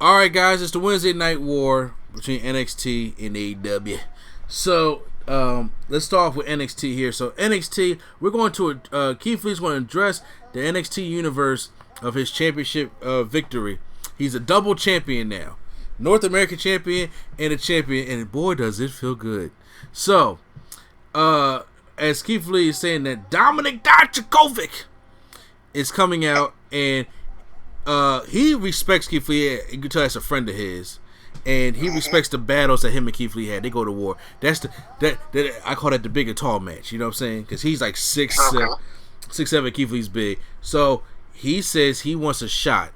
All right, guys, it's the Wednesday Night War between NXT and AEW. So let's start off with NXT here. So NXT, we're going to Keith Lee's going to address the NXT universe of his championship victory. He's a double champion now, North American champion and a champion, and boy, does it feel good. So, as Keith Lee is saying that Dominik Dijakovic is coming out, and he respects Keith Lee. You can tell that's a friend of his, and he respects the battles that him and Keith Lee had. They go to war. That's that I call that the big and tall match. You know what I'm saying? Because he's like 6'7". Keith Lee's big. So he says he wants a shot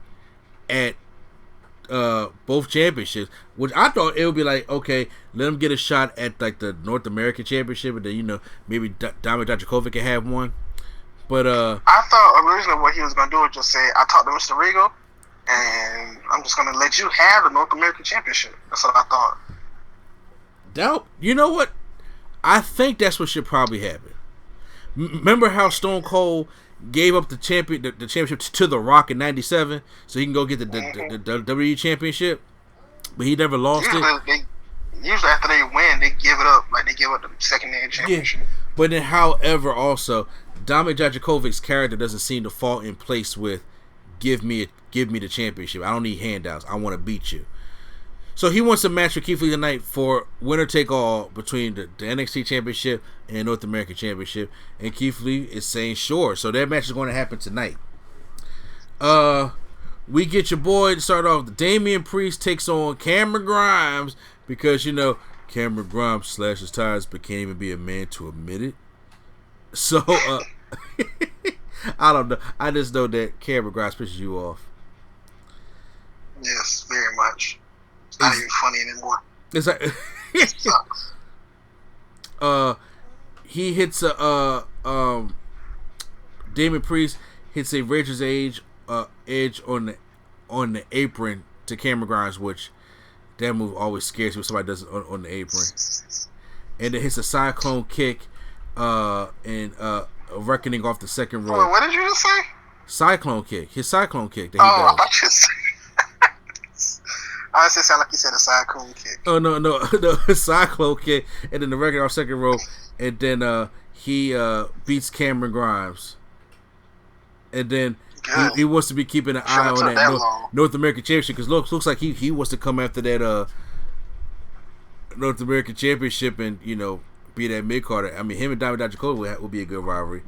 at both championships, which I thought it would be like, okay, let him get a shot at like the North American championship, and then maybe Dominik Dijakovic can have one. But I thought originally what he was gonna do was just say, I talked to Mr. Regal, and I'm just gonna let you have the North American championship. That's what I thought. You know what? I think that's what should probably happen. Remember how Stone Cold gave up the championship to The Rock in '97 so he can go get the WWE championship, but he never lost it. Usually after they win, they give it up. Like they give up the secondary championship. Yeah. But then, however, also Dominik Dijakovic's character doesn't seem to fall in place with give me the championship. I don't need handouts. I want to beat you. So he wants a match with Keith Lee tonight for winner take all between the NXT Championship and North American Championship, and Keith Lee is saying sure. So that match is going to happen tonight. We get your boy to start off. Damian Priest takes on Cameron Grimes because Cameron Grimes slashes tires but can't even be a man to admit it. So I don't know. I just know that Cameron Grimes pisses you off. Yes, very much. It's not even funny anymore. It's like it sucks. He hits Damian Priest hits a Razor's Edge on the apron to Cameron Grimes, which that move always scares me when somebody does it on the apron. And then hits a cyclone kick and a reckoning off the second rope. What did you just say? Cyclone kick. His cyclone kick that he does. I thought you said. I just sound like you said a cyclone kick. Oh no, cyclone kick, and then the reckoning off second rope, and then he beats Cameron Grimes, and then he wants to be keeping an eye on that North American Championship because looks like he wants to come after that North American Championship and be that mid-carder. I mean, him and Dominik Dijakovic would be a good rivalry.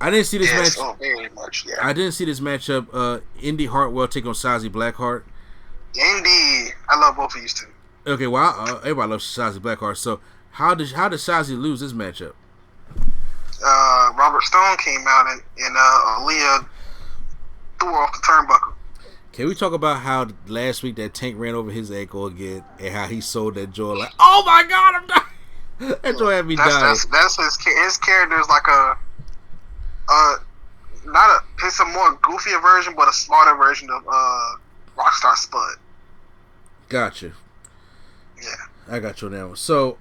I didn't see this match. Oh, very much, yeah. I didn't see this matchup. Indy Hartwell take on Shotzi Blackheart. Indy, I love both of these two. Okay, well, everybody loves Shotzi Blackheart. So how did Shotzi lose this matchup? Robert Stone came out and Aaliyah threw her off the turnbuckle. Can we talk about how last week that Tank ran over his ankle again and how he sold that joy like, oh my God, I'm dying. That joy had me dying. That's his character is like it's a more goofier version, but a smarter version of Rockstar Spud. Gotcha. Yeah. I got you on that one. So,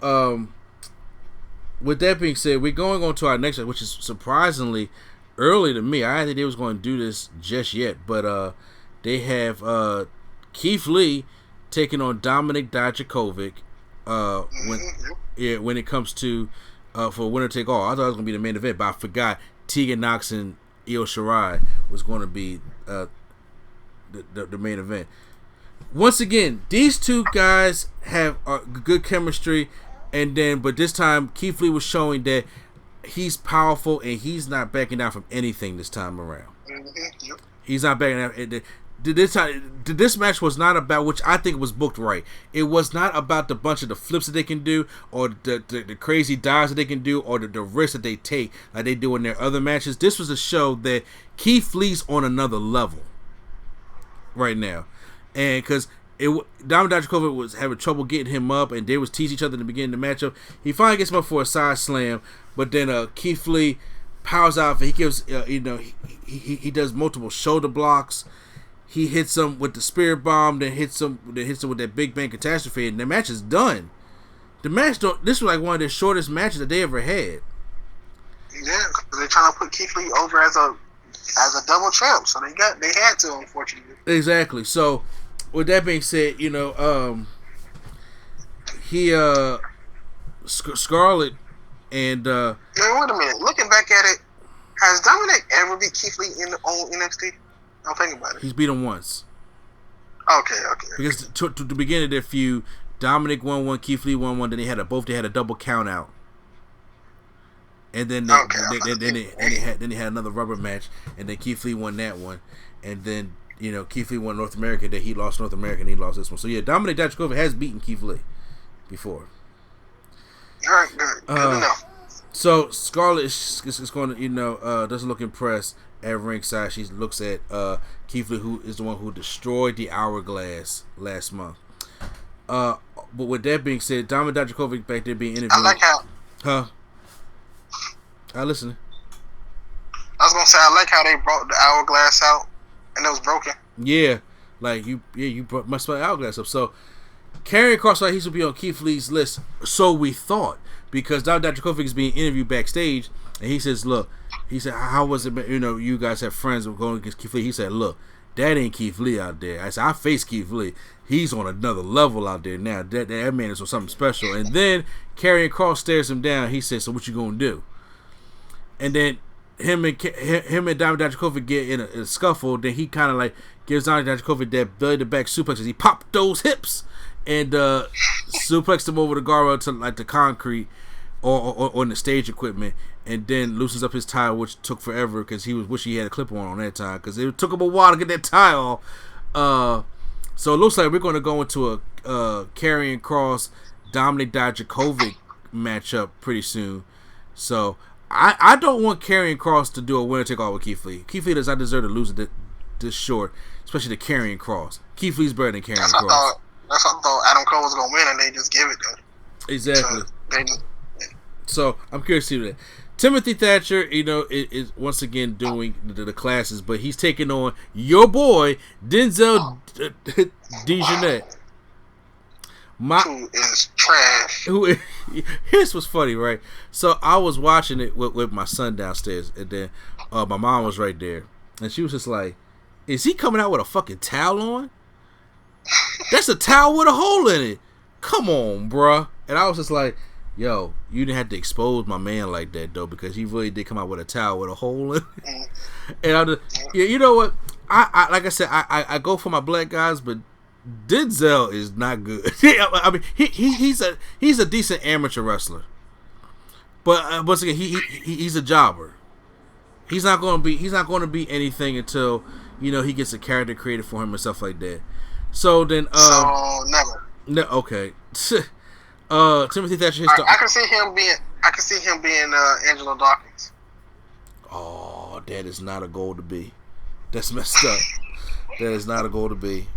with that being said, we're going on to our next one, which is surprisingly early to me. I didn't think they was going to do this just yet, but they have Keith Lee taking on Dominik Dijakovic when it comes to for winner take all. I thought it was going to be the main event, but I forgot Tegan Nox and Io Shirai was going to be the main event. Once again, these two guys have good chemistry, but this time Keith Lee was showing that he's powerful and he's not backing down from anything this time around. Mm-hmm. He's not backing down. This match was not about, which I think was booked right. It was not about the bunch of the flips that they can do or the crazy dives that they can do or the risks that they take like they do in their other matches. This was a show that Keith Lee's on another level right now. And because Dominik Dijakovic was having trouble getting him up, and they was teasing each other in the beginning of the matchup. He finally gets him up for a side slam, but then Keith Lee powers out. He gives he does multiple shoulder blocks. He hits him with the spirit bomb, then hits him with that Big Bang Catastrophe, and the match is done. This was like one of the shortest matches that they ever had. Yeah, because they're trying to put Keith Lee over as a double champ, so they had to, unfortunately. Exactly. So with that being said, he Scarlett and Man, wait a minute. Looking back at it, has Dominic ever beat Keith Lee on NXT? Don't think about it. he's beat him once. Okay. Because to the beginning of their feud, Dominic won one, Keith Lee won one. Then they had a double count out, and then they had another rubber match, and then Keith Lee won that one, and then Keith Lee won North America. Then he lost North America, and he lost this one. So yeah, Dominic Dijakovic has beaten Keith Lee before. All right, good enough. So Scarlett is going to doesn't look impressed at ringside. She looks at Keith Lee, who is the one who destroyed the Hourglass last month. But with that being said, Dominic Dijakovic back there being interviewed. I like how. Huh? I listen. I was gonna say I like how they brought the Hourglass out and it was broken. Yeah, like you must put the Hourglass up. So Karrion Kross, like, he's gonna be on Keith Lee's list. So we thought, because Dominic Dijakovic is being interviewed backstage, and he says, "Look," he said, "How was it? You guys have friends going against Keith Lee." He said, "Look, that ain't Keith Lee out there." I said, "I faced Keith Lee. He's on another level out there now. That man is on something special." And then Karrion Kross stares him down. He says, "So what you gonna do?" And then him and Dominic Dijakovic get in a scuffle. Then he kind of like gives Dominic Dijakovic that belly to back suplex as he popped those hips and suplexed him over the guardrail to like the concrete or on the stage equipment, and then loosens up his tie, which took forever because he was wishing he had a clip on that time because it took him a while to get that tie off. So it looks like we're going to go into a Karrion Kross Dominic Dijakovic matchup pretty soon. So I don't want Karrion Kross to do a winner take all with Keith Lee. Keith Lee does not deserve to lose it this short, especially to Karrion Kross. Keith Lee's better than Karrion Kross. That's what I thought Adam Cole was going to win, and they just give it to him. Exactly. So I'm curious to see that. Timothy Thatcher, is once again doing the classes, but he's taking on your boy Denzel Dejournette. Who is trash. Here's what's funny, right? So I was watching it with my son downstairs, and then my mom was right there, and she was just like, "Is he coming out with a fucking towel on? That's a towel with a hole in it. Come on, bruh." And I was just like, "Yo, you didn't have to expose my man like that, though, because he really did come out with a towel with a hole in it." And I just, you know what? I like I said, I go for my black guys, but Denzel is not good. I mean, he's a decent amateur wrestler, but once again, he's a jobber. He's not going to be anything until he gets a character created for him and stuff like that. So then, never. No, okay. Timothy Thatcher. I can see him being Angelo Dawkins. Oh, that is not a goal to be. That's messed up. That is not a goal to be.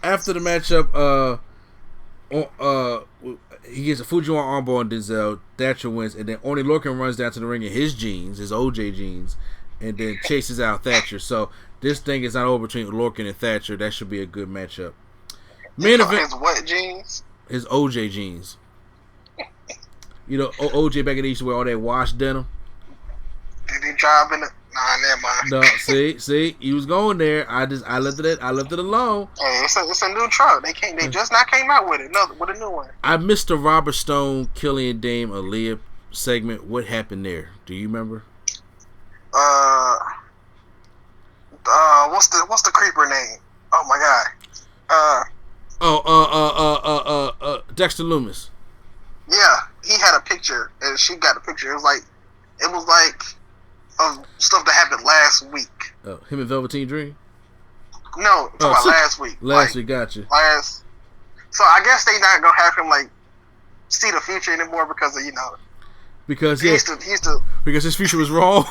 After the matchup, he gets a Fujiwara armbar on Denzel. Thatcher wins, and then Oney Lorcan runs down to the ring in his jeans, his OJ jeans, and then chases out Thatcher. So this thing is not over between Lorcan and Thatcher. That should be a good matchup. Main event. His what jeans? His OJ jeans. OJ back in the used to wear all that wash denim. Did he drive in it? Nah, never mind. No, see, he was going there. I left it alone. Hey, it's a new truck. They just not came out with it. No, with a new one. I missed the Robert Stone, Killian Dane, Aaliyah segment. What happened there? Do you remember? What's the creeper name? Oh my god. Dexter Lumis. Yeah, he had a picture, and she got a picture. It was like of stuff that happened last week. Oh, him and Velveteen Dream? No, about last week. Last week, gotcha. So I guess they not gonna have him see the future anymore because of because he used to because his future was wrong.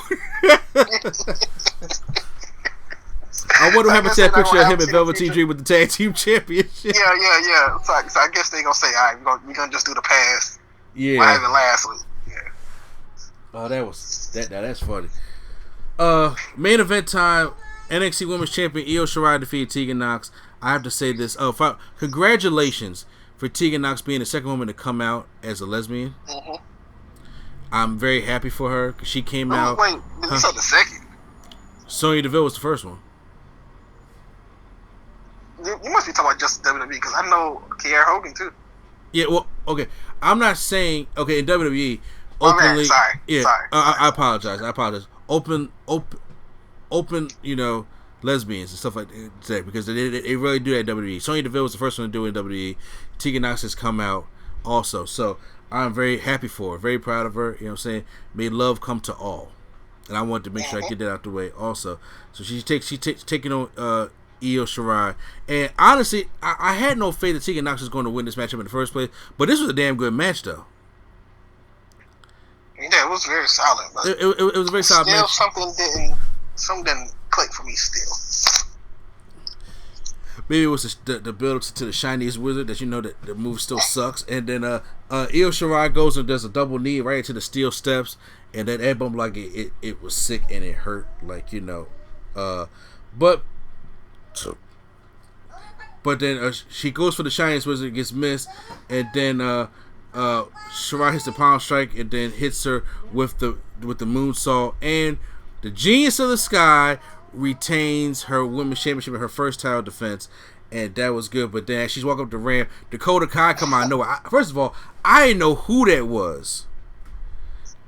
I wonder what happened to that picture of him and Velveteen Dream with the tag team championship. Yeah. So I guess they gonna say, all right, we're gonna just do the past. Yeah. What happened last week? Yeah. Oh, that's funny. Main event time. NXT Women's Champion Io Shirai defeated Tegan Nox. I have to say this. Congratulations for Tegan Nox being the second woman to come out as a lesbian. Mm-hmm. I'm very happy for her because she came out. Wait, this is the second. Sonya Deville was the first one. You must be talking about just WWE because I know Kiera Hogan too. Yeah, well, okay. I'm not saying in WWE Oh man, openly. sorry. Yeah, Sorry. I apologize. Open, lesbians and stuff like that because they really do that at WWE. Sonya Deville was the first one to do it in WWE. Tegan Knox has come out also, so I'm very happy for her, very proud of her. You know what I'm saying? May love come to all, and I wanted to make sure I get that out the way also. So she's taking on Io Shirai, and honestly, I had no faith that Tegan Knox was going to win this matchup in the first place, but this was a damn good match though. Yeah, it was very solid. But it was a very solid match. Something didn't click for me still. Maybe it was the build up to the Chinese wizard that you know that the move still sucks, and then Io Shirai goes and does a double knee right into the steel steps, and then that bump like it was sick and it hurt like but then she goes for the Chinese wizard, gets missed, and then Shirai hits the palm strike and then hits her with the moonsault, and the Genius of the Sky retains her women's championship in her first title defense, and that was good. But then as she's walking up the ramp, Dakota Kai come out of nowhere. First of all, I didn't know who that was.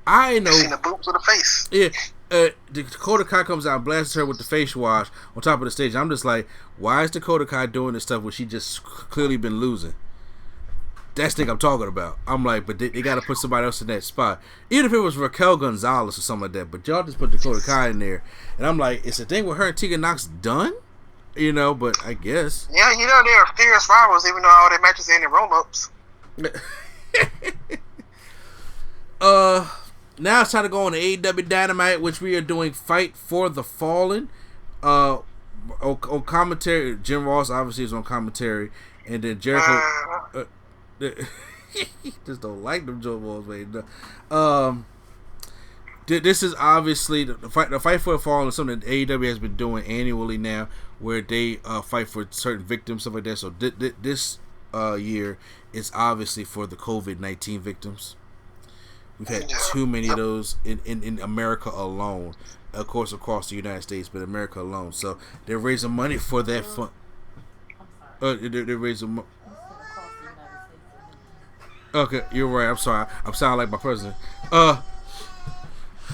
I know. Seen the boot to the face. Yeah, Dakota Kai comes out and blasts her with the face wash on top of the stage. I'm just like, why is Dakota Kai doing this stuff when she just clearly been losing? That's the thing I'm talking about. I'm like, but they got to put somebody else in that spot. Even if it was Raquel Gonzalez or something like that. But y'all just put Dakota Kai in there. And I'm like, is the thing with her and Tegan Knox done? But I guess. Yeah, they're fierce rivals, even though all their matches end in roll-ups. Now it's time to go on to AEW Dynamite, which we are doing Fight for the Fallen. On commentary, Jim Ross obviously is on commentary. And then Jericho... just don't like them Joe Balls, man. This is obviously the fight for the fallen is something that AEW has been doing annually now, where they fight for certain victims, stuff like that. So this year is obviously for the COVID-19 victims. We've had too many of those in America alone. Of course, across the United States, but America alone. So they're raising money for that fund. They're raising. Okay, you're right. I'm sorry. I'm sounding like my president.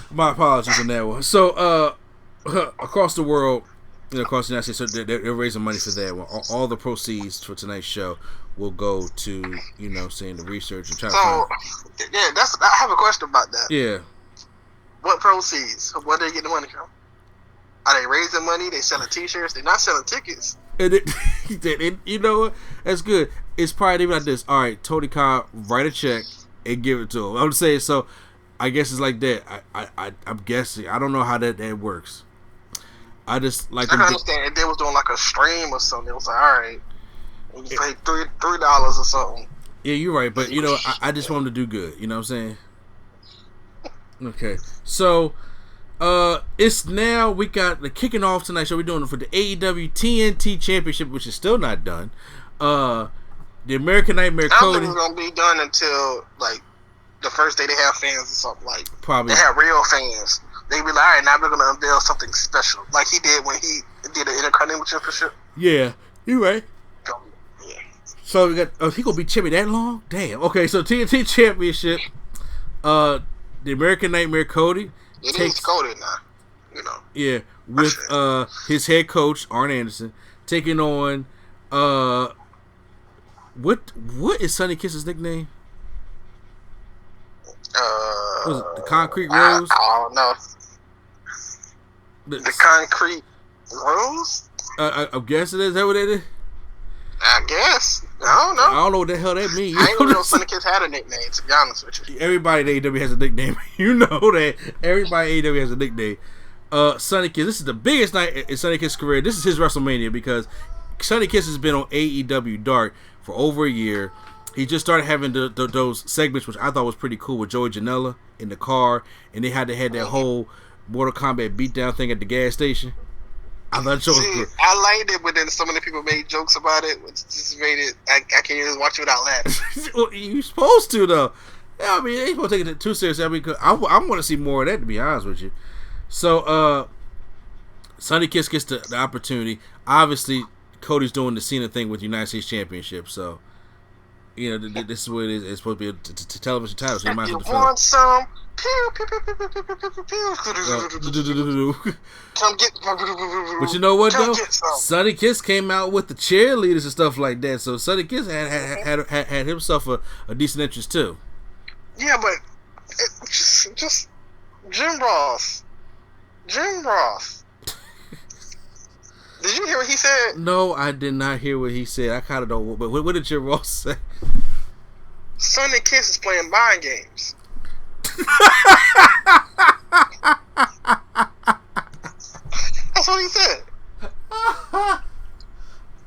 My apologies on that one. So, across the world, across the United States, so they're raising money for that one. All the proceeds for tonight's show will go to, saying the research and trying to find. Yeah, I have a question about that. Yeah. What proceeds? Where they get the money from? Are they raising money? They selling T-shirts? They're not selling tickets. And you know what? That's good. It's probably even like this. All right, Tony Khan, write a check and give it to him. I'm saying so. I guess it's like that. I'm guessing. I don't know how that works. I just like. I can understand if they was doing like a stream or something. It was like, all right, we pay $3 or something. Yeah, you're right. But I just want them to do good. You know what I'm saying? Okay, so. It's now we got the kicking off tonight. So we're doing it for the AEW TNT Championship, which is still not done. The American Nightmare Cody. I don't think it's gonna be done until like the first day they have fans or something. Like probably they have real fans. They be like, all right, now we're gonna unveil something special, like he did when he did the Intercontinental Championship. Yeah, you're right. Yeah. So we got. He gonna be champion that long? Damn. Okay, so TNT Championship. The American Nightmare Cody. It is Cody now, Yeah, with his head coach Arn Anderson taking on what is Sonny Kiss's nickname? What was it, the Concrete Rose? I don't know. The Concrete Rose? I'm guessing is that what it is? I guess. I don't know. I don't know what the hell that means. I didn't even know Sonny Kiss had a nickname, to be honest with you. Everybody in AEW has a nickname. You know that. Everybody in AEW has a nickname. Sonny Kiss, this is the biggest night in Sonny Kiss' career. This is his WrestleMania because Sonny Kiss has been on AEW Dark for over a year. He just started having those segments, which I thought was pretty cool, with Joey Janela in the car, and they had that whole Mortal Kombat beatdown thing at the gas station. I thought it was good. I liked it, but then so many people made jokes about it, which just made it. I can't even watch it without laughing. Well, you're supposed to, though. Yeah, I mean, they ain't supposed to take it too seriously. I mean, I want to see more of that, to be honest with you. So, Sonny Kiss gets the opportunity. Obviously, Cody's doing the Cena thing with the United States Championship. So, this is what it is. It's supposed to be a television title. So you might as well defend. Want some? Pew, pew, pew, pew, pew, pew, pew, pew, pew. Come get. But you know what though? Sonny Kiss came out with the cheerleaders and stuff like that. So Sonny Kiss had himself a decent entrance too. Yeah, but just Jim Ross. Jim Ross. Did you hear what he said? No, I did not hear what he said. I kind of don't. But what did Jim Ross say? Sonny Kiss is playing mind games. That's what he said.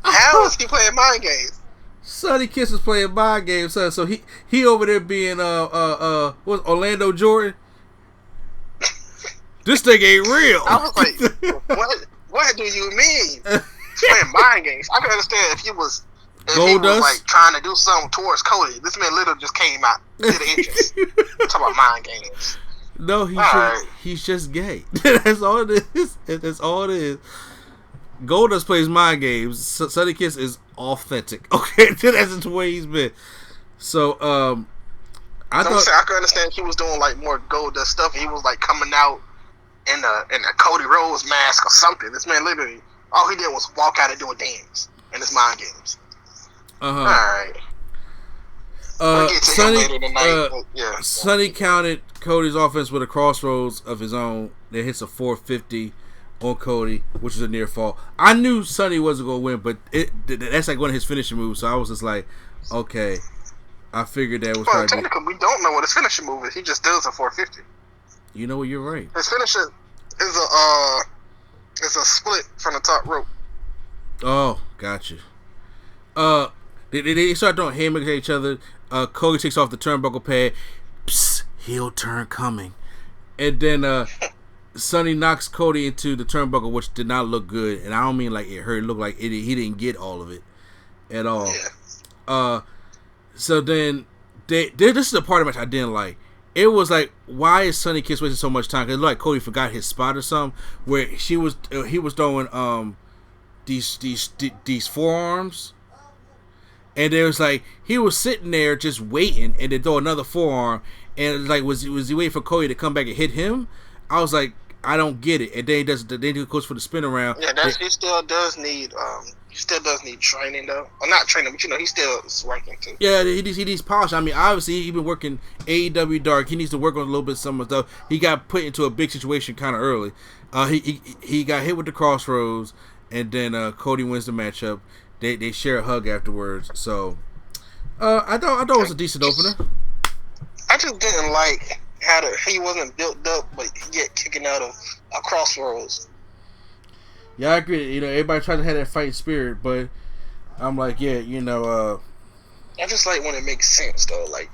How is he playing mind games? Sonny Kiss is playing mind games, son. So he over there being what's Orlando Jordan? This thing ain't real. I was like, what do you mean? He's playing mind games. I can understand if he was like trying to do something towards Cody. This man literally just came out to the entrance. Talking about mind games. No, he's just gay. That's all it is. That's all it is. Goldust plays mind games. Sonny Kiss is authentic. Okay, that's the way he's been. So, I could understand if he was doing like more Goldust stuff. He was like coming out in a Cody Rhodes mask or something. This man literally, all he did was walk out and do a dance in his mind games. All right. Sonny counted Cody's offense with a crossroads of his own that hits a 450 on Cody, which is a near fall. I knew Sonny wasn't going to win, but that's like one of his finishing moves. So I was just like, okay, I figured that was probably technically we don't know what his finishing move is. He just does a 450. You know what? You're right. His finisher is a split from the top rope. Oh, gotcha. They start doing haymakers at each other. Cody takes off the turnbuckle pad. Psst, heel turn coming. And then Sonny knocks Cody into the turnbuckle, which did not look good. And I don't mean like it hurt. It looked like he didn't get all of it at all. Yeah. So then this is the part of the match I didn't like. It was like, why is Sonny Kiss wasting so much time? Because it looked like Cody forgot his spot or something. Where he was throwing these forearms. And there was like he was sitting there just waiting, and then throw another forearm, and like was he waiting for Cody to come back and hit him? I was like, I don't get it. And then he goes for the spin around. Yeah, he still does need training though. Or not training, but he still is working too. Yeah, he needs polish. I mean, obviously he's been working AEW Dark. He needs to work on a little bit some stuff. He got put into a big situation kind of early. He got hit with the crossroads, and then Cody wins the matchup. They share a hug afterwards. So I thought it was a decent opener. I just didn't like how he wasn't built up, but yet kicking out of a crossroads. Yeah, I agree. Everybody tries to have that fight spirit, but I'm like, yeah, I just like when it makes sense though. Like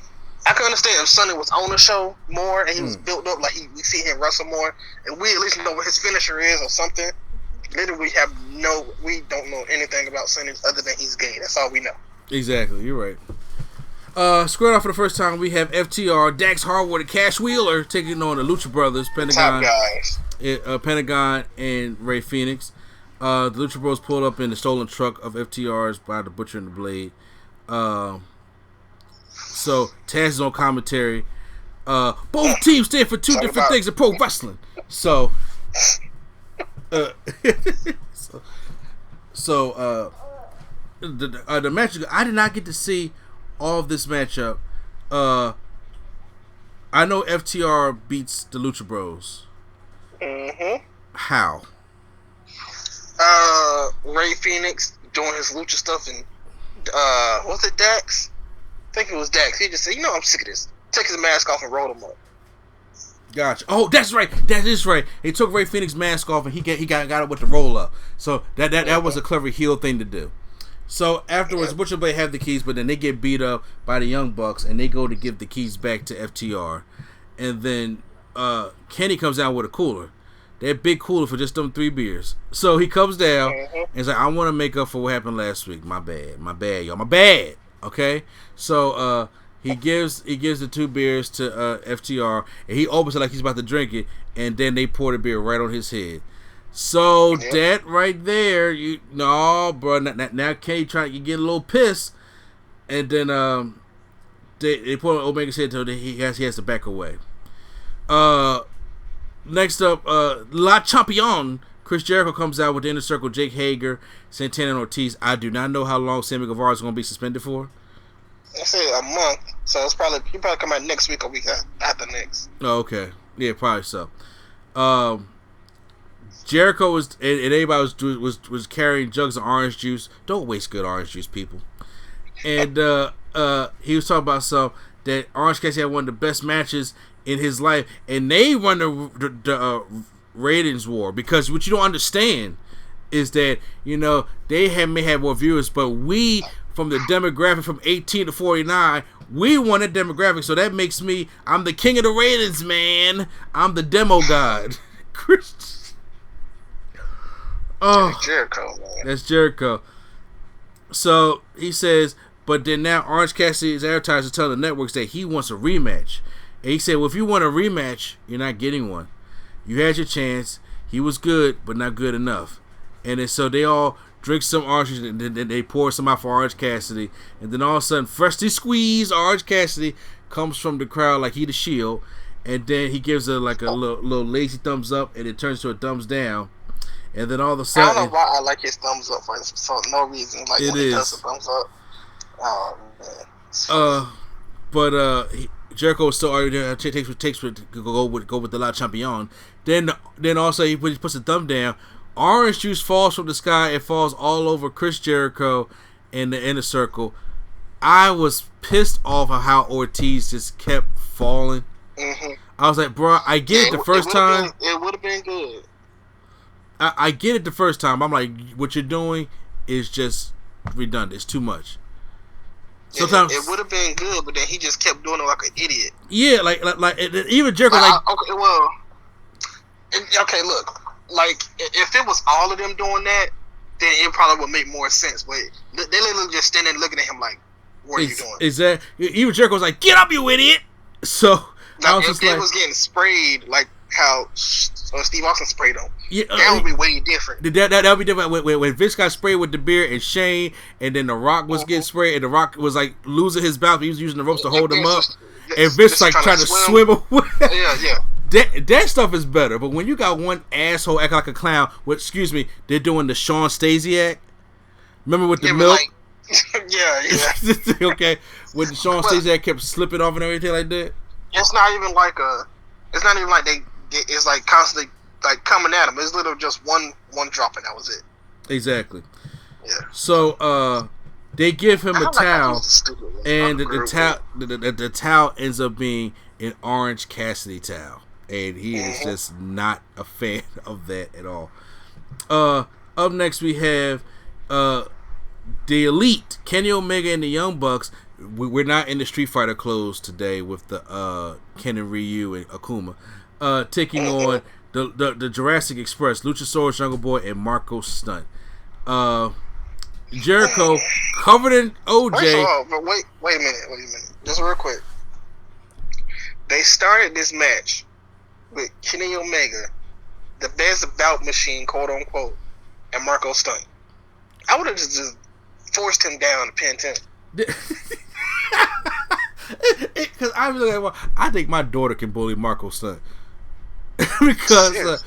I can understand if Sonny was on the show more and he was built up, like we see him wrestle more, and we at least know what his finisher is or something. Literally, we don't know anything about Sonny other than he's gay. That's all we know. Exactly, you're right. Squared off for the first time, we have FTR, Dax Harwood, and Cash Wheeler taking on the Lucha Brothers, Pentagon, Pentagon, and Ray Phoenix. The Lucha Bros pulled up in the stolen truck of FTR's by the Butcher and the Blade. So Taz is on commentary. Both teams stand for two different things in pro wrestling. So. The match, I did not get to see all of this matchup. I know FTR beats the Lucha Bros. How? Ray Phoenix doing his Lucha stuff, and was it Dax? I think it was Dax. He just said, I'm sick of this. Take his mask off and roll him up. Gotcha. Oh, that's right. That is right. He took Ray Phoenix's mask off and he got it with the roll up. So that was a clever heel thing to do. So afterwards, Butcher Blade have the keys, but then they get beat up by the Young Bucks and they go to give the keys back to FTR. And then Kenny comes down with a cooler. That big cooler for just them 3 beers. So he comes down and he's like, I want to make up for what happened last week. My bad, y'all. My bad. Okay? So He gives the 2 beers to FTR, and he opens it like he's about to drink it, and then they pour the beer right on his head. So that right there, bro. Now Kenny you get a little pissed, and then they put on Omega's head until he has to back away. Next up, La Champion. Chris Jericho comes out with the Inner Circle, Jake Hager, Santana, and Ortiz. I do not know how long Sammy Guevara is going to be suspended for. I say a month, so he probably come out next week or week after next. Oh, okay, yeah, probably so. Jericho was and everybody was carrying jugs of orange juice. Don't waste good orange juice, people. And he was talking about that Orange Cassidy had one of the best matches in his life, and they won the ratings war, because what you don't understand is that they may have more viewers, but we from the demographic from 18 to 49, we won that demographic, so that makes I'm the king of the ratings, man. I'm the demo god. Jericho, man. That's Jericho. So he says, but then now Orange Cassidy's advertiser telling the networks that he wants a rematch. And he said, well, if you want a rematch, you're not getting one. You had your chance. He was good, but not good enough. And then so they all drink some orange juice, and then they pour some out for Orange Cassidy. And then all of a sudden, freshly squeezed Orange Cassidy comes from the crowd like he the Shield. And then he gives a little lazy thumbs up, and it turns to a thumbs down. And then all of a sudden, I don't know why I like his thumbs up for no reason. Like when he does the thumbs up. Oh man. But Jericho still already takes go with the La Champion. Then also he puts a thumb down. Orange juice falls from the sky. It falls all over Chris Jericho in the Inner Circle. I was pissed off of how Ortiz just kept falling. Mm-hmm. I was like, bro, I get it the first time. It would have been good. I get it the first time. I'm like, what you're doing is just redundant. It's too much. Sometimes it would have been good, but then he just kept doing it like an idiot. Yeah, like even Jericho okay, look, like if it was all of them doing that, then it probably would make more sense. But they literally just standing there looking at him like, "What are you doing?" Exactly. Even Jericho was like, "Get up, you idiot!" So I was it was getting sprayed like how Steve Austin sprayed him. Yeah, that would be way different. That would be different when Vince got sprayed with the beer and Shane, and then The Rock was getting sprayed, and The Rock was like losing his balance. He was using the ropes to hold him up, and Vince was like trying to swim away. Yeah. That stuff is better, but when you got one asshole acting like a clown, they're doing the Sean Stasiak. Remember with the milk? Yeah. Okay, when Sean Stasiak kept slipping off and everything like that. It's not even like it's like constantly like coming at him. It's literally just one drop and that was it. Exactly. Yeah. So they give him a towel, and the towel ends up being an Orange Cassidy towel, and he is just not a fan of that at all. Up next we have the Elite, Kenny Omega and the Young Bucks. We're not in the Street Fighter clothes today with the Ken and Ryu and Akuma taking on the Jurassic Express, Luchasaurus, Jungle Boy, and Marco Stunt. Jericho covered in OJ. First of all, but wait a minute, just real quick. They started this match with Kenny Omega, the best bout machine, quote unquote, and Marco Stunt. I would have just forced him down to pin 10. Because I think my daughter can bully Marco Stunt. Because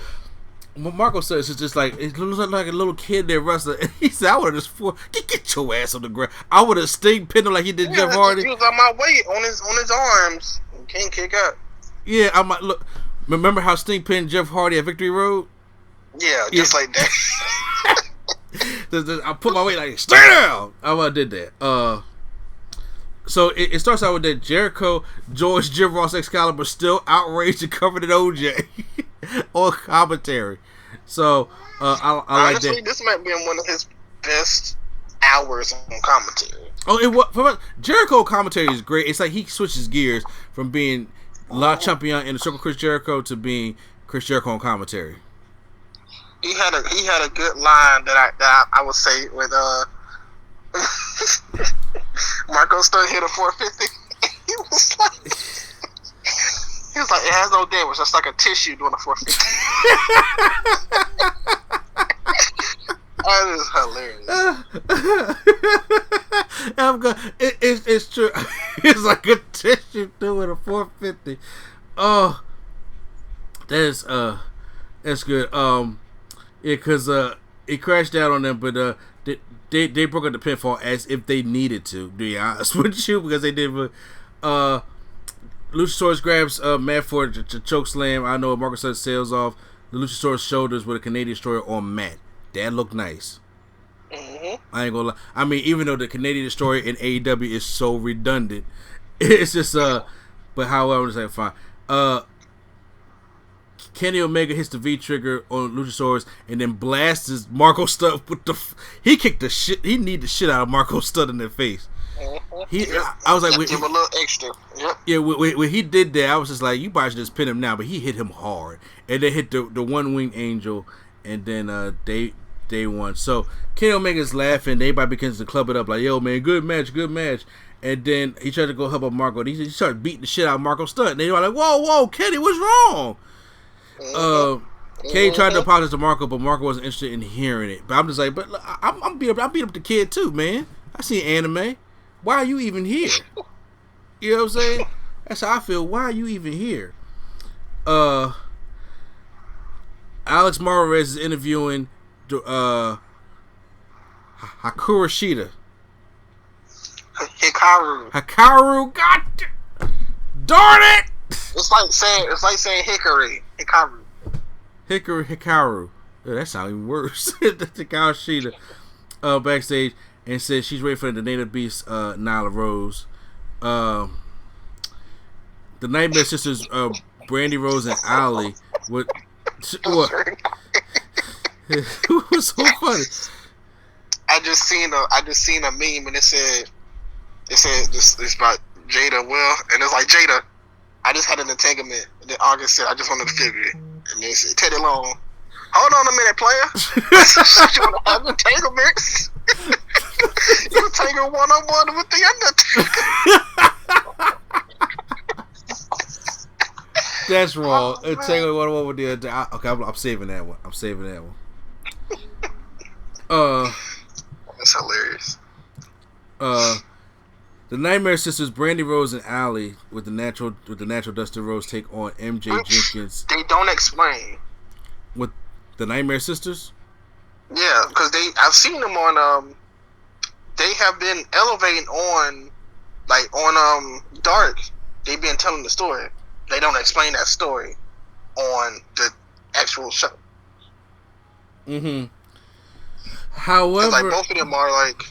Marco Stunt is just like, it looks like a little kid there wrestling. And he said, I would have just get your ass on the ground. I would have sting pinned him like he did Jeff Hardy. He was on my weight on his arms. He can't kick up. Yeah, I'm like, look. Remember how Sting pinned Jeff Hardy at Victory Road? Yeah, just like that. I put my weight like, stay down. I did that. So it starts out with that Jericho, George, Jim Ross, Excalibur still outraged and covered in OJ on commentary. So I honestly, like that. This might be one of his best hours on commentary. Oh, Jericho commentary is great. It's like he switches gears from being La Champion in the Circle Chris Jericho to being Chris Jericho on commentary. He had a good line that I would say with Marco Stunt hit a 450. He was like, it has no damage. It's like a tissue doing a 450. That is hilarious. I'm good. It's true. It's like a tissue through with a 450. Oh, that's good. Yeah, cause it crashed out on them, but they broke up the pinfall as if they needed to be honest with you, because they did. Luchasaurus grabs Matt for the choke slam. I know Marco Stunt sails off the Luchasaurus shoulders with a Canadian Destroyer on Matt. That looked nice. Mm-hmm. I ain't gonna lie. I mean, even though the Canadian Destroyer in AEW is so redundant, it's just but however, I'm just saying fine. Kenny Omega hits the V trigger on Luchasaurus and then blasts Marco Stunt with he kicked the shit. He kneed the shit out of Marco Stunt in the face. Mm-hmm. I was like, give him a little extra. Yep. Yeah, when he did that, I was just like, you probably should just pin him now. But he hit him hard, and they hit the one winged angel, and then they won. So Kenny Omega's laughing. Everybody begins to club it up like, yo man, good match. And then he tried to go help out Marco. He started beating the shit out of Marco Stunt. And they were like, whoa, Kenny, what's wrong? Kenny tried to apologize to Marco, but Marco wasn't interested in hearing it. But I'm just like, but look, I'm beat up the kid too, man. I see anime. Why are you even here? You know what I'm saying? That's how I feel. Why are you even here? Alex Marquez is interviewing Hikaru Shida. Hikaru, God darn it! It's like saying Hickory. Hikaru. Oh, that sounds even worse. Hikaru Shida backstage and says she's ready for the Native Beast, Nyla Rose. The Nightmare Sisters, Brandy Rose and Allie. What? It was so funny. I just seen a meme and it said this about Jada and Will, and it's like, Jada, I just had an entanglement. And then August said, I just wanted to figure it. And they said, Teddy Long, hold on a minute, player. You want to have entanglements? You take a one-on-one with the Undertaker. That's wrong. Take a one-on-one with the Undertaker. Okay, I'm saving that one. That's hilarious. The Nightmare Sisters, Brandy Rose and Allie, with the natural Dusty Rose take on MJ Jenkins. They don't explain. With the Nightmare Sisters? Yeah, because I've seen them on they have been elevating on Dark. They've been telling the story. They don't explain that story on the actual show. Mm-hmm. However, like both of them are like,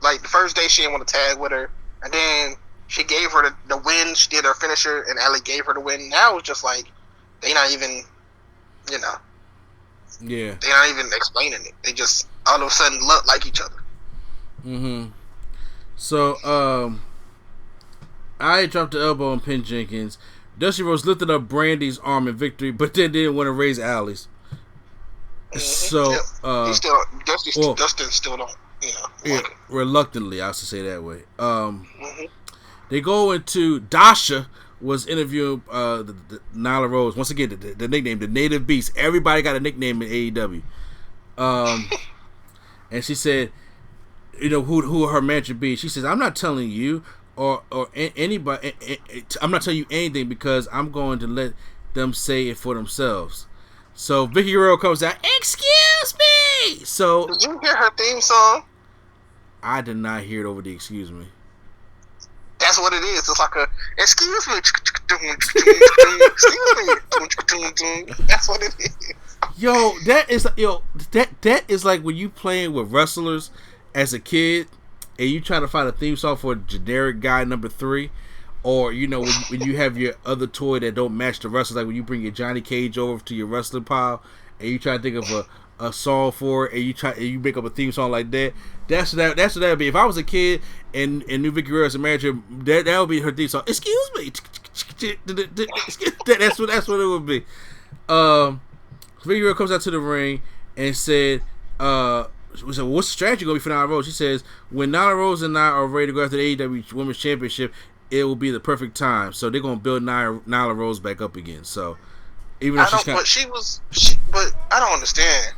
like the first day she didn't want to tag with her, and then she gave her the win. She did her finisher, and Allie gave her the win. Now it's just like they not even, yeah, they're not even explaining it. They just all of a sudden look like each other. Mm-hmm. So I dropped the elbow on Pin Jenkins. Dusty Rose lifted up Brandy's arm in victory, but then didn't want to raise Allie's. Mm-hmm. So Dustin still don't, yeah, like it. Reluctantly, I have to say that way. Mm-hmm. They go into Dasha was interviewing the Nyla Rose. Once again, the nickname, the Native Beast. Everybody got a nickname in AEW. And she said, who her man should be. She says, I'm not telling you or anybody. I'm not telling you anything because I'm going to let them say it for themselves. So Vicky Guerrero comes out, excuse me. So did you hear her theme song? I did not hear it over the excuse me. That's what it is. It's like a excuse me. Excuse me. That's what it is. That is like when you playing with wrestlers as a kid and you trying to find a theme song for generic guy number 3. Or, when you have your other toy that don't match the wrestlers, like when you bring your Johnny Cage over to your wrestling pile and you try to think of a song for it and you make up a theme song like that. That's what that would be. If I was a kid and knew Vicky Guerrero as a manager, that would be her theme song. Excuse me. That's what it would be. Vicky Guerrero comes out to the ring and said, what's the strategy going to be for Nyla Rose? She says, when Nyla Rose and I are ready to go after the AEW Women's Championship, it will be the perfect time. So they're gonna build Nyla Rose back up again. So even though but I don't understand.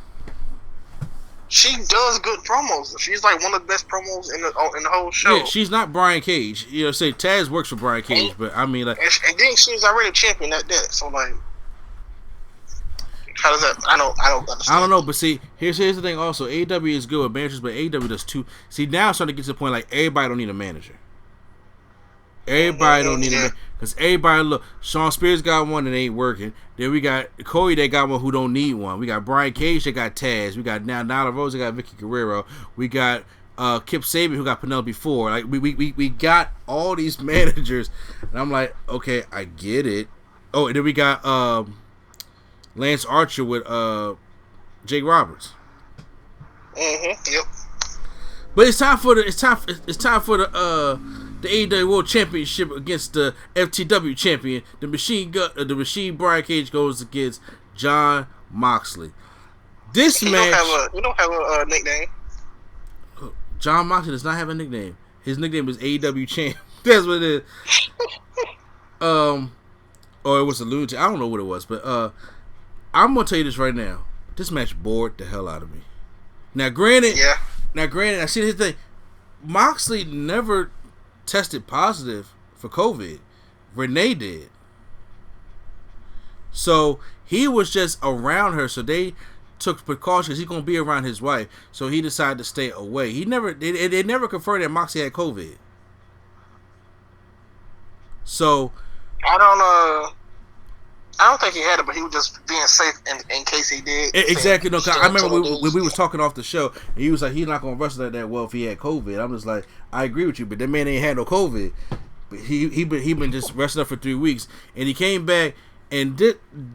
she does good promos. She's like one of the best promos in the whole show. Yeah, she's not Brian Cage. You know, say Taz works for Brian Cage, but I mean, like, and then she's already a champion at that. So like, how does that? I don't understand. I don't know, but see, here's the thing. Also, AEW is good with managers, but AEW does too. See, now it's starting to get to the point like everybody don't need a manager. Everybody don't need a because everybody look. Sean Spears got one that ain't working. Then we got Cody that got one who don't need one. We got Brian Cage that got Taz. We got now Nyla Rose that got Vicky Guerrero. We got Kip Sabian who got Penelope Ford. Like we got all these managers, and I'm like, okay, I get it. Oh, and then we got Lance Archer with Jake Roberts. Yep. But it's time for the AEW World Championship against the FTW champion. The Machine Brian Cage goes against Jon Moxley. This match. You don't have a nickname. Jon Moxley does not have a nickname. His nickname is AEW Champ. That's what it is. Or it was a lunatic. I don't know what it was, but I'm gonna tell you this right now. This match bored the hell out of me. Now, granted, I see this thing. Moxley never tested positive for COVID. Renee did. So he was just around her. So they took precautions. He's gonna be around his wife. So he decided to stay away. They never confirmed that Moxley had COVID. So I don't think he had it, but he was just being safe in case he did. Exactly. No, I remember when we was talking off the show, and he was like, he's not going to wrestle that well if he had COVID. I'm just like, I agree with you, but that man ain't had no COVID. But he been just wrestling up for 3 weeks, and he came back, and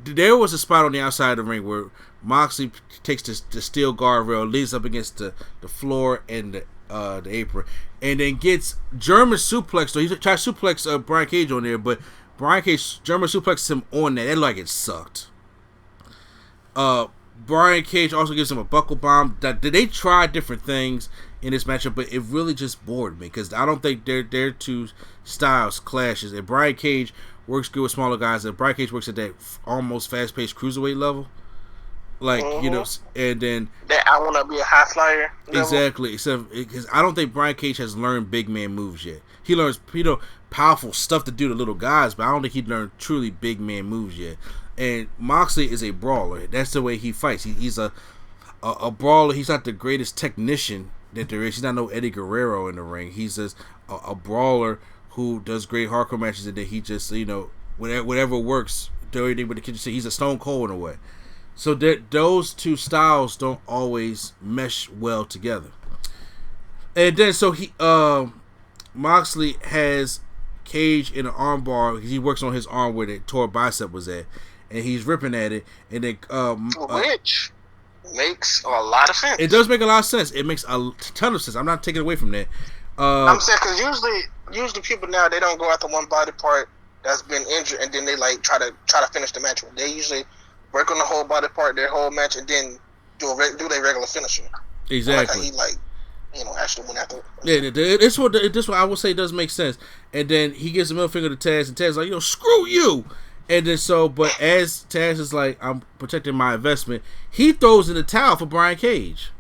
there was a spot on the outside of the ring where Moxley takes the steel guardrail, leads up against the floor and the apron, and then gets German suplex. So he tried to suplex Brian Cage on there, but Brian Cage German suplexes him on that. It like it sucked. Brian Cage also gives him a buckle bomb. They tried different things in this matchup, but it really just bored me because I don't think their two styles clashes. And Brian Cage works good with smaller guys, and Brian Cage works at that almost fast-paced cruiserweight level. Like, you know, and then that I want to be a high flyer level. Exactly. Except because I don't think Brian Cage has learned big man moves yet. He learns, powerful stuff to do to little guys, but I don't think he learned truly big man moves yet. And Moxley is a brawler. That's the way he fights. He's a brawler. He's not the greatest technician that there is. He's not no Eddie Guerrero in the ring. He's just a brawler who does great hardcore matches, and then he just, whatever works, do everything with the kitchen sink. He's a Stone Cold in a way. So those two styles don't always mesh well together. And then so Moxley has Cage in an arm bar because he works on his arm where the tore bicep was at, and he's ripping at it, and then which makes a lot of sense. It does make a lot of sense. It makes a ton of sense. I'm not taking away from that. I'm saying because usually people now they don't go after one body part that's been injured and then they like try to finish the match. They usually work on the whole body part, their whole match, and then do their regular finisher. Exactly. Like he actually went after. Yeah, this one I would say does make sense. And then he gives a middle finger to Taz, and Taz is like, screw you. And then but as Taz is like, I'm protecting my investment, he throws in the towel for Brian Cage.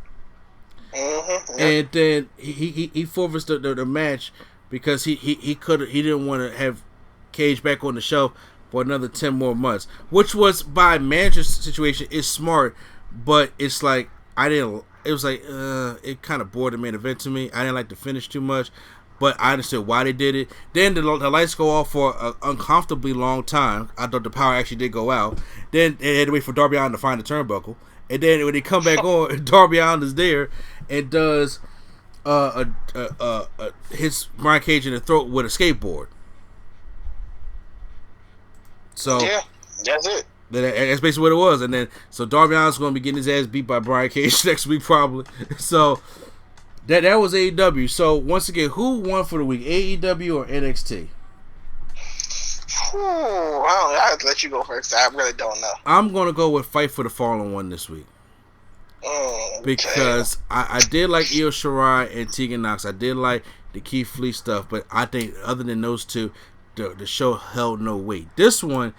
Mm-hmm, yep. And then he forfeits the match because he didn't want to have Cage back on the shelf for another 10 more months, which was by manager's situation is smart, but it's like it kind of bored the main event to me. I didn't like the finish too much, but I understood why they did it. Then the lights go off for an uncomfortably long time. I thought the power actually did go out. Then they had to wait for Darby Allin to find the turnbuckle, and then when they come back on, Darby Allin is there and does hits Brian Cage in the throat with a skateboard. So yeah, that's it. That's basically what it was. And then so Darby Allin's going to be getting his ass beat by Brian Cage next week probably. So that was AEW. So once again, who won for the week, AEW or NXT? I have to let you go first. I really don't know. I'm going to go with Fight for the Fallen one this week. Okay. Because I did like Io Shirai and Tegan Nox. I did like the Keith Lee stuff, but I think other than those two, the show held no weight. This one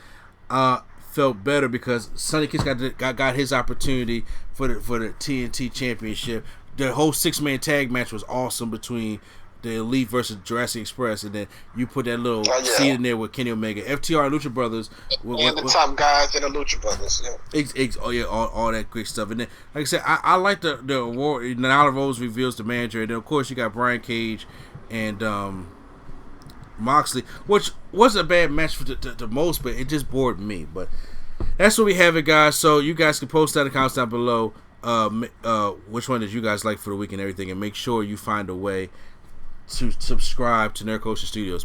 felt better because Sonny Kiss got his opportunity for the TNT Championship. The whole 6-man tag match was awesome between the Elite versus Jurassic Express, and then you put that little seed in there with Kenny Omega, FTR, and Lucha Brothers, and the top guys in the Lucha Brothers. All that great stuff. And then, like I said, I like the award. Nyla Rose reveals the manager, and then of course you got Brian Cage and Moxley, which wasn't a bad match for the most, but it just bored me. But that's what we have it, guys. So you guys can post that in the comments down below. Which one did you guys like for the week and everything, and make sure you find a way to subscribe to Nerd Culture Studios.